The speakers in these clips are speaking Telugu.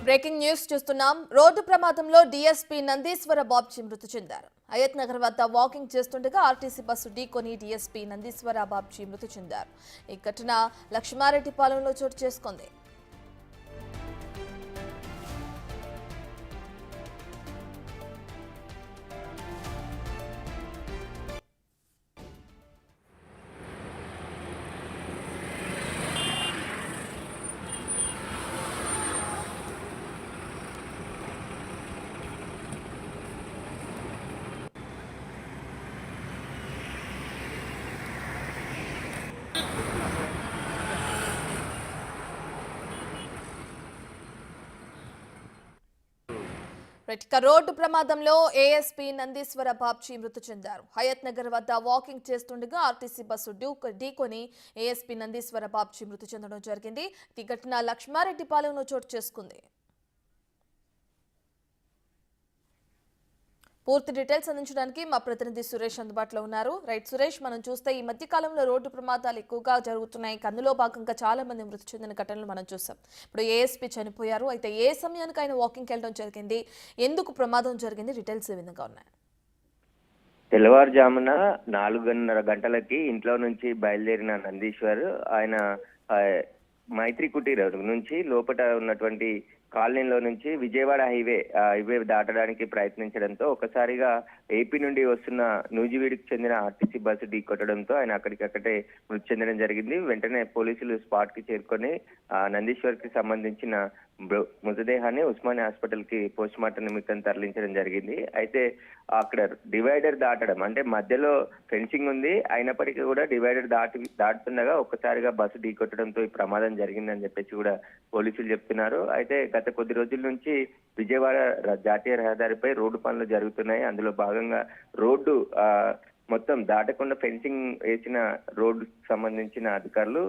బ్రేకింగ్ న్యూస్ చూస్తున్నాం. రోడ్డు ప్రమాదంలో డీఎస్పీ నందీశ్వర బాబ్జీ మృతి చెందారు. హయత్ నగర్ వద్ద వాకింగ్ చేస్తుండగా ఆర్టీసీ బస్సు ఢీకొని డీఎస్పీ నందీశ్వర బాబ్జీ మృతి చెందారు. ఈ ఘటన లక్ష్మారెడ్డిపాలెంలో చోటు చేసుకుంది. రోడ్డు ప్రమాదంలో ఏఎస్పీ నందీశ్వర బాబ్జీ మృతి చెందారు. హయత్ నగర్ వద్ద వాకింగ్ చేస్తుండగా ఆర్టీసీ బస్సు ఢీకొని ఏఎస్పీ నందీశ్వర బాబ్జీ మృతి చెందడం జరిగింది. ఈ ఘటన లక్ష్మారెడ్డిపాలెంలో చోటు చేసుకుంది. పూర్తి డీటెయిల్స్ అందించడానికి మా ప్రతినిధి సురేష్ అందుబాటులో ఉన్నారు. రైట్ సురేష్, మనం చూస్తే ఈ మధ్య కాలంలో రోడ్డు ప్రమాదాలు ఎక్కువగా జరుగుతున్నాయి. అందులో భాగంగా చాలా మంది మృతి చెందిన ఘటనలు మనం చూసాం. ఇప్పుడు ఏఎస్పీ చనిపోయారు. అయితే ఏ సమయానికి ఆయన వాకింగ్కి వెళ్ళడం జరిగింది, ఎందుకు ప్రమాదం జరిగింది, డీటెయిల్స్ ఏ విధంగా ఉన్నాయి? తెల్లవారుజామున 4:30 గంటలకి ఇంట్లో నుంచి బయలుదేరిన నందీశ్వర్ ఆయన మైత్రి కుటీరం నుంచి లోపల ఉన్నటువంటి కాలనీలో నుంచి విజయవాడ హైవే దాటడానికి ప్రయత్నించడంతో ఒకసారిగా ఏపీ నుండి వస్తున్న నూజివీడుకు చెందిన ఆర్టీసీ బస్సు ఢీకొట్టడంతో ఆయన అక్కడికక్కడే మృతి చెందడం జరిగింది. వెంటనే పోలీసులు స్పాట్ కి చేరుకొని నందీశ్వర్ కి సంబంధించిన మృతదేహాన్ని ఉస్మానియా హాస్పిటల్ కి పోస్ట్ మార్టం నిమిత్తం తరలించడం జరిగింది. అయితే అక్కడ డివైడర్ దాటడం అంటే మధ్యలో ఫెన్సింగ్ ఉంది, అయినప్పటికీ కూడా డివైడర్ దాటుతుండగా ఒక్కసారిగా బస్సు ఢీకొట్టడంతో ఈ ప్రమాదం జరిగిందని చెప్పేసి కూడా పోలీసులు చెప్తున్నారు. అయితే గత కొద్ది రోజుల నుంచి విజయవాడ జాతీయ రహదారిపై రోడ్డు పనులు జరుగుతున్నాయి. అందులో భాగంగా రోడ్డు మొత్తం దాటకుండా ఫెన్సింగ్ వేసిన రోడ్డు సంబంధించిన అధికారులు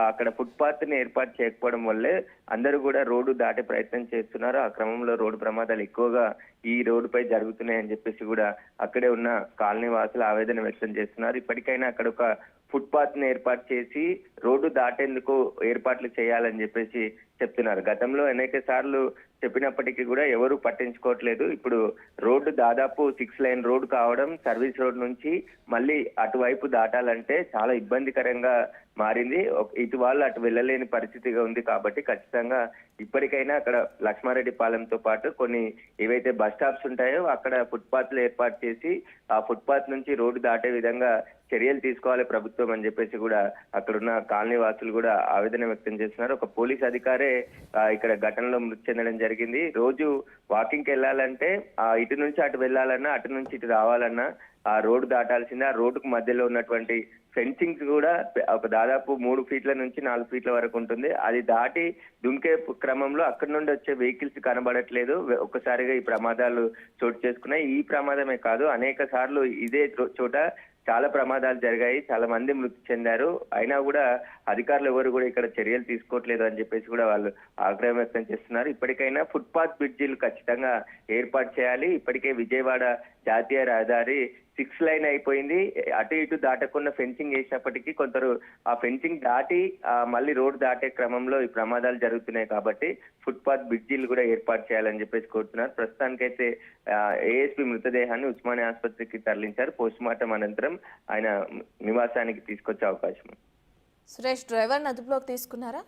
అక్కడ ఫుట్పాత్ ని ఏర్పాటు చేయకపోవడం వల్లే అందరూ కూడా రోడ్డు దాటే ప్రయత్నం చేస్తున్నారు. ఆ క్రమంలో రోడ్డు ప్రమాదాలు ఎక్కువగా ఈ రోడ్డుపై జరుగుతున్నాయని చెప్పేసి కూడా అక్కడే ఉన్న కాలనీ వాసులు ఆవేదన వ్యక్తం చేస్తున్నారు. ఇప్పటికైనా అక్కడ ఒక ఫుట్పాత్ ని ఏర్పాటు చేసి రోడ్డు దాటేందుకు ఏర్పాట్లు చేయాలని చెప్పేసి చెప్తున్నారు. గతంలో అనేక సార్లు చెప్పినప్పటికీ కూడా ఎవరు పట్టించుకోవట్లేదు. ఇప్పుడు రోడ్డు దాదాపు 6 లైన్ రోడ్డు కావడం, సర్వీస్ రోడ్ నుంచి మళ్ళీ అటువైపు దాటాలంటే చాలా ఇబ్బందికరంగా మారింది. ఇటు వాళ్ళు అటు వెళ్ళలేని పరిస్థితిగా ఉంది. కాబట్టి ఖచ్చితంగా ఇప్పటికైనా అక్కడ లక్ష్మారెడ్డిపాలెంతో పాటు కొన్ని ఏవైతే బస్ స్టాప్స్ ఉంటాయో అక్కడ ఫుట్పాత్లు ఏర్పాటు చేసి ఆ ఫుట్పాత్ నుంచి రోడ్డు దాటే విధంగా చర్యలు తీసుకోవాలి ప్రభుత్వం అని చెప్పేసి కూడా అక్కడున్న కాలనీ వాసులు కూడా ఆవేదన వ్యక్తం చేస్తున్నారు. ఒక పోలీస్ అధికారే ఇక్కడ ఘటనలో మృతి చెందడం జరిగింది. రోజు వాకింగ్కి వెళ్ళాలంటే ఇటు నుంచి అటు వెళ్ళాలన్నా, అటు నుంచి ఇటు రావాలన్నా ఆ రోడ్డు దాటాల్సిందే. ఆ రోడ్డుకు మధ్యలో ఉన్నటువంటి ఫెన్సింగ్స్ కూడా ఒక దాదాపు 3 ఫీట్ల నుంచి 4 ఫీట్ల వరకు ఉంటుంది. అది దాటి దుంకే క్రమంలో అక్కడి నుండి వచ్చే వెహికల్స్ కనబడట్లేదు. ఒక్కసారిగా ఈ ప్రమాదాలు చోటు చేసుకున్నాయి. ఈ ప్రమాదమే కాదు, అనేక సార్లు ఇదే చోట చాలా ప్రమాదాలు జరిగాయి, చాలా మంది మృతి చెందారు. అయినా కూడా అధికారులు ఎవరు కూడా ఇక్కడ చర్యలు తీసుకోవట్లేదు అని చెప్పేసి కూడా వాళ్ళు ఆగ్రహం వ్యక్తం చేస్తున్నారు. ఇప్పటికైనా ఫుట్పాత్ బ్రిడ్జీలు ఖచ్చితంగా ఏర్పాటు చేయాలి. ఇప్పటికే విజయవాడ జాతీయ రహదారి 6 లైన్ అయిపోయింది. అటు ఇటు దాటకుండా ఫెన్సింగ్ వేసినప్పటికీ కొందరు ఆ ఫెన్సింగ్ దాటి మళ్ళీ రోడ్డు దాటే క్రమంలో ఈ ప్రమాదాలు జరుగుతున్నాయి. కాబట్టి ఫుట్పాత్ బ్రిడ్జీలు కూడా ఏర్పాటు చేయాలని చెప్పేసి కోరుతున్నారు. ప్రస్తుతానికైతే ఏఎస్పీ మృతదేహాన్ని ఉస్మానియా ఆసుపత్రికి తరలించారు. పోస్ట్ మార్టం అనంతరం ఆయన నివాసానికి తీసుకొచ్చే అవకాశం. సురేష్, డ్రైవర్ అదుపులోకి తీసుకున్నారు.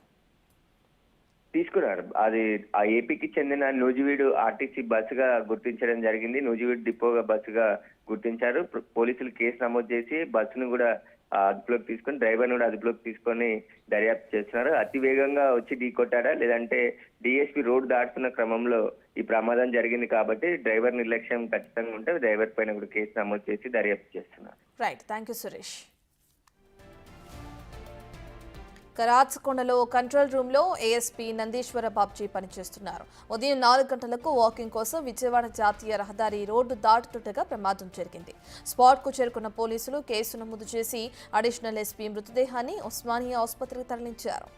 అది ఆ ఏపీకి చెందిన నూజివీడు ఆర్టీసీ బస్సుగా గుర్తించడం జరిగింది. నూజివీడు డిపోగా బస్సుగా గుర్తించారు. పోలీసులు కేసు నమోదు చేసి బస్సును కూడా అదుపులోకి తీసుకొని డ్రైవర్ను కూడా అదుపులోకి తీసుకొని దర్యాప్తు చేస్తున్నారు. అతి వేగంగా వచ్చి ఢీకొట్టాడా లేదంటే డిఎస్పీ రోడ్డు దాటుతున్న క్రమంలో ఈ ప్రమాదం జరిగింది కాబట్టి డ్రైవర్ నిర్లక్ష్యం ఖచ్చితంగా ఉంటే డ్రైవర్ పైన కూడా కేసు నమోదు చేసి దర్యాప్తు చేస్తున్నారు. Right, thank you Suresh. రాచకొండలో కంట్రోల్ రూమ్ లో ఏఎస్పీ నందీశ్వర బాబ్జీ పనిచేస్తున్నారు. ఉదయం 4 గంటలకు వాకింగ్ కోసం విజయవాడ జాతీయ రహదారి రోడ్డు దాటుతుండగా ప్రమాదం జరిగింది. స్పాట్ కు చేరుకున్న పోలీసులు కేసు నమోదు చేసి అడిషనల్ ఎస్పీ మృతదేహాన్ని ఉస్మానియా ఆసుపత్రికి తరలించారు.